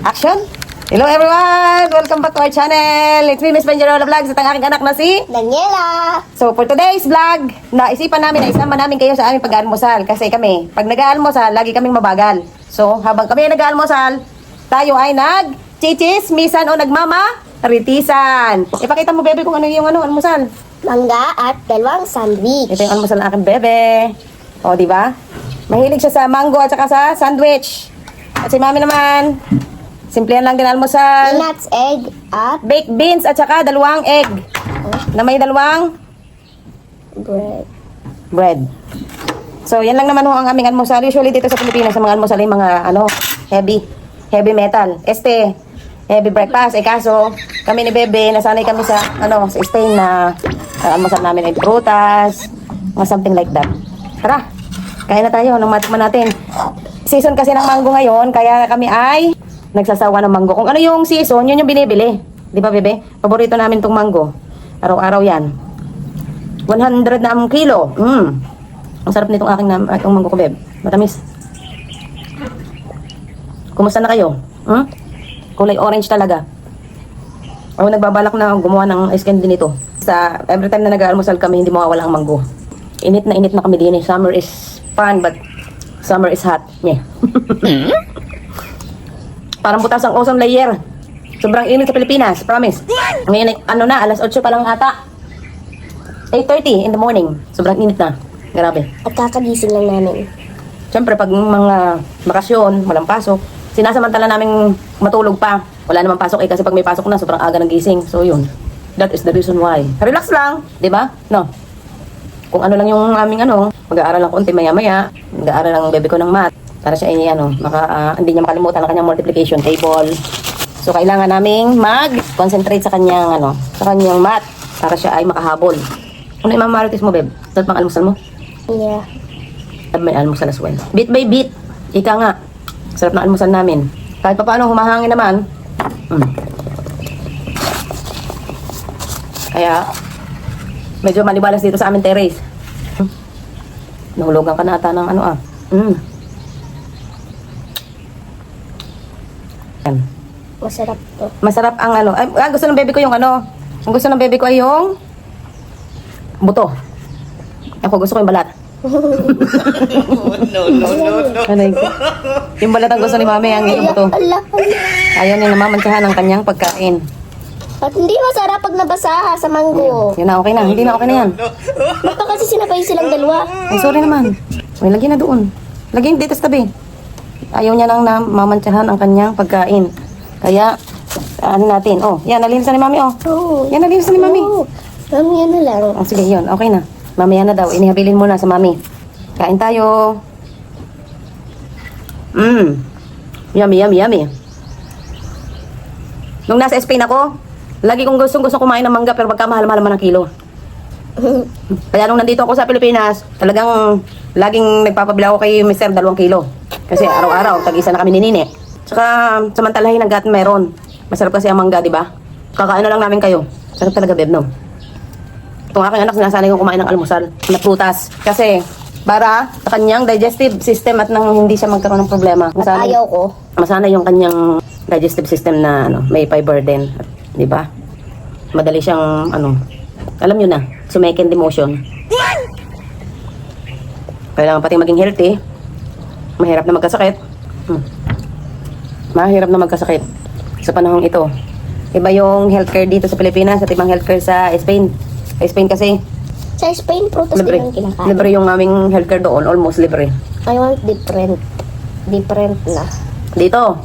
Action! Hello everyone! Welcome back to our channel! It's me, Miss Benjarola Vlogs at ang aking anak na si Daniela! So for today's vlog, naisipan namin na isama namin kayo sa aming pag-aalmusal. Kasi kami, pag nag-aalmusal, lagi kaming mabagal. So habang kami ay nag-aalmusal, tayo ay nag-chichismisan o nagmama-ritisan. Ipakita mo, bebe, kung ano yung almusal. Mangga at dalawang sandwich. Ito yung almusal ng aking bebe. O, di ba? Mahilig siya sa mango at saka sa sandwich. At si mami naman, simplihan lang din almusal. Peanuts, egg, at Baked beans at saka dalawang egg. Na may dalawang bread. bread. So, yan lang naman ho ang aming almusal. Usually dito sa Pilipinas, sa mga almusal ay mga heavy metal. Heavy breakfast. Kaso, kami ni Bebe, nasanay kami sa Spain na almusal namin ay prutas, or something like that. Tara, kain na tayo ng matikman natin. Season kasi ng mango ngayon, kaya kami ay nagsasawa ng mango. Kung ano yung season, yun yung binibili. Di ba, Bebe? Paborito namin tong mango. Araw-araw yan. 100 na ang kilo. Ang sarap nitong itong mango ko, Beb. Matamis. Kumusta na kayo? Kulay orange talaga. Ako nagbabalak na gumawa ng ice candy nito. Every time na nag-aalmusal kami, hindi mawawala ang mango. Init na kami din. Summer is fun, but summer is hot. Yeah. Parang butas ang ozone layer. Sobrang init sa Pilipinas, promise. Ngayon, alas 8 pa lang ata. 8:30 in the morning. Sobrang init na. Grabe. At kakagising lang namin. Siyempre, pag mga bakasyon, walang pasok, sinasamantala namin matulog pa. Wala namang pasok kasi pag may pasok na, sobrang aga ng gising. So, yun. That is the reason why. Relax lang, di ba? No? Kung ano lang yung aming mag-aaral lang konti maya-maya. Mag-aaral lang bebe ko ng math. Para siya ay hindi niya makalimutan ang kanyang multiplication table. So, kailangan naming mag-concentrate sa kanyang, math. Para siya ay makahabol. Ano yung mamarites mo, bebe? Dapat pang almusal mo? Yeah. May almusal as well. Bit by bit. Ika nga. Sarap na almusal namin. Kahit pa paano, humahangin naman. Kaya, medyo malibalas dito sa aming terrace. Nahulugan ka na ata ng Yan. Masarap to. Masarap ang gusto ng baby ko yung Ang gusto ng baby ko ay yung buto. Ako gusto ko yung balat. No. Yung balat ang gusto ni mami, ang yung buto. Ala. Ayaw niya namamantsahan ang kanyang pagkain. At hindi masarap pag nabasa sa mango. Yun na, okay na. Hindi na okay na yan. Ba't pa kasi sinabay silang dalawa? Ay, sorry naman. May lagyan na doon. Lagyan dito sa tabi. Ayaw niya lang na mamantsahan ang kanyang pagkain. Kaya, natin. Oh, yan, nalinisan ni mami, oh. Oo. Yan, nalinisan ni mami. Oo. Mami, yan na lang. Oh, sige, yun. Okay na. Mamaya na daw. Inihabilin mo na sa mami. Kain tayo. Yummy. Nung nasa Spain ako, lagi kong gusto kumain ng mangga pero magkamahal-mahal naman ang kilo. Kaya nung nandito ako sa Pilipinas, talagang laging nagpapabila ako kay Mr. 2 kilo. Kasi araw-araw, tag-isa na kami ni Nini. Tsaka samantalahin hanggat meron. Masarap kasi ang mangga, di ba? Kakain na lang namin kayo. Sarap talaga, Beb, no? Itong aking anak, sinasanay kong kumain ng almusal na prutas. Kasi para sa kanyang digestive system at nang hindi siya magkaroon ng problema. At ayaw ko. Masana yung kanyang digestive system na may fiber din. Di ba? Madali siyang alam nyo na, sumecond emotion. Kailangan pati maging healthy. Mahirap na magkasakit. Mahirap na magkasakit sa panahong ito. Iba yung healthcare dito sa Pilipinas at ibang healthcare sa Spain. Sa Spain kasi Sa Spain, prutas libre. din ang kinakain. Libre yung aming healthcare doon, almost libre. I want different. Different na. Dito,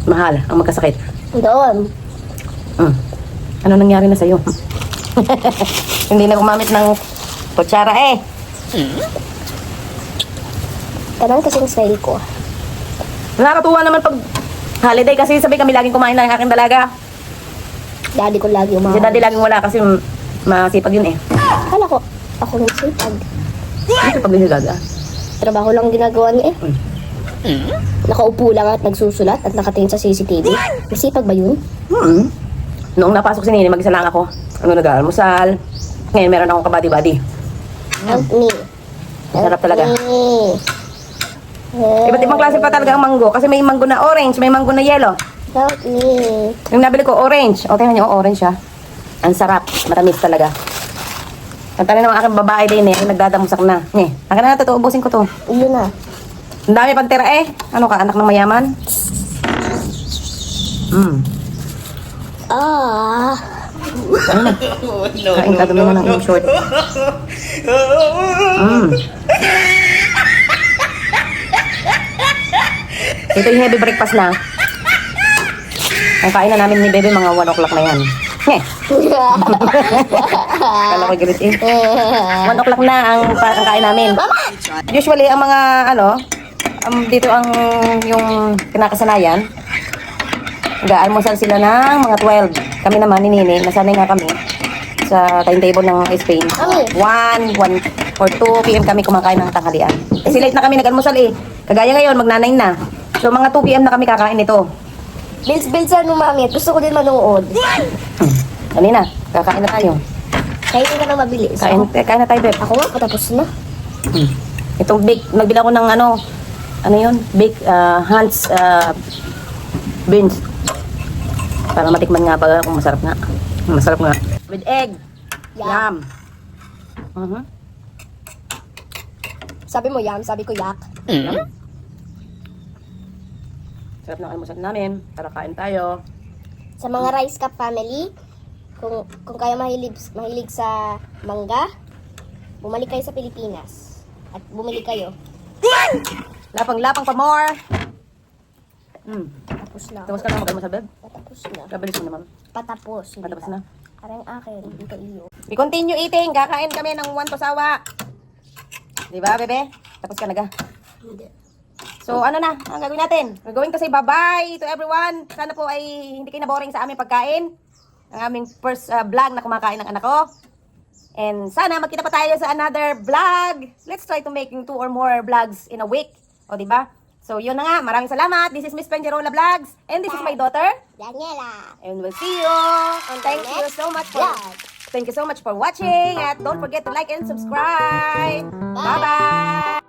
mahal ang magkasakit. Doon. Ano nangyari na sa'yo? Hindi na gumamit ng kutsara Ganun kasing style ko. Nakakatuwa naman pag holiday kasi sabi kami laging kumain ng aking dalaga. Daddy ko lagi Si umahan. daddy laging wala kasi masipag yun Kala ko, ako ng sipag. Hindi pag nagagaga. Trabaho lang ginagawa niya Nakaupo lang at nagsusulat at nakatingin sa CCTV. Masipag ba yun? Noong napasok si Nini, mag-isa lang ako. Nag-almusal. Ngayon meron akong kabady-body. Help me. Sarap talaga. Me. Iba't ibang klase pa talaga ang manggo. Kasi may mango na orange, may mango na yellow. Help me. Yung nabili ko, orange. O, tingnan nyo, orange siya. Ang sarap. Matamis talaga. Ang tanin ng aking babae din eh. Nagdadamusak na. Akin na ito, ubusin ko to. Yun na. Ang dami pang tira eh. Ano ka, anak ng mayaman? Ah. Kain ka, dumi mo ng iyong short. Ito yung heavy breakfast na. Ang kain na namin ni Bebe, mga 1 o'clock na yan. Kala ko galit eh. 1 o'clock na ang kain namin. Usually, ang mga, dito ang yung kinakasanayan. Nag-almusal sila ng mga 12. Kami naman, ni Nini, nasanay nga kami sa timetable ng Spain. 1 or 2 p.m. kami kumakain ng tanghalian. Kasi late na kami nag-almusal eh. Kagaya ngayon, mag-9 na. So, mga 2 p.m. na kami kakain nito. Bills-bilsan mo, mami. Gusto ko din manood. Kanina, kakain na tayo. Kainin ka na mabilis. Kain na tayo, Beb. Ako nga, patapos na. Itong bake, nagbila ko ng ano yun? Bake, Hans, beans. Para matikman nga pa kung masarap nga. Masarap nga. With egg. Yum. Yum. Sabi mo yum, sabi ko yak. Sarap ng almusal namin. Tara, kain tayo. Sa mga Rice Cup family, kung kayo mahilig sa mangga, bumalik kayo sa Pilipinas. At bumili kayo. Lapang-lapang pa more. Tapos na. Tapos ka na mag-almusal, Beb? Patapos na. Kabilis mo naman. Patapos. Hindi Patapos pa. na. Parang akin, dito iyo. We continue eating. Kakain kami ng 1 to sawa. Diba, Bebe? Tapos ka na ga. Hindi. So, ano na? Ang gagawin natin? Gagawin kasi bye-bye to everyone. Sana po ay hindi kayo na-boring sa aming pagkain. Ang aming first vlog na kumakain ng anak ko. And sana magkita pa tayo sa another vlog. Let's try to making 2 or more vlogs in a week. O, diba? So, yun na nga. Maraming salamat. This is Miss Penjerola Vlogs. And this is my daughter. Daniela. And we'll see you. Thank you so much for Thank you so much for watching. At don't forget to like and subscribe. Bye-bye.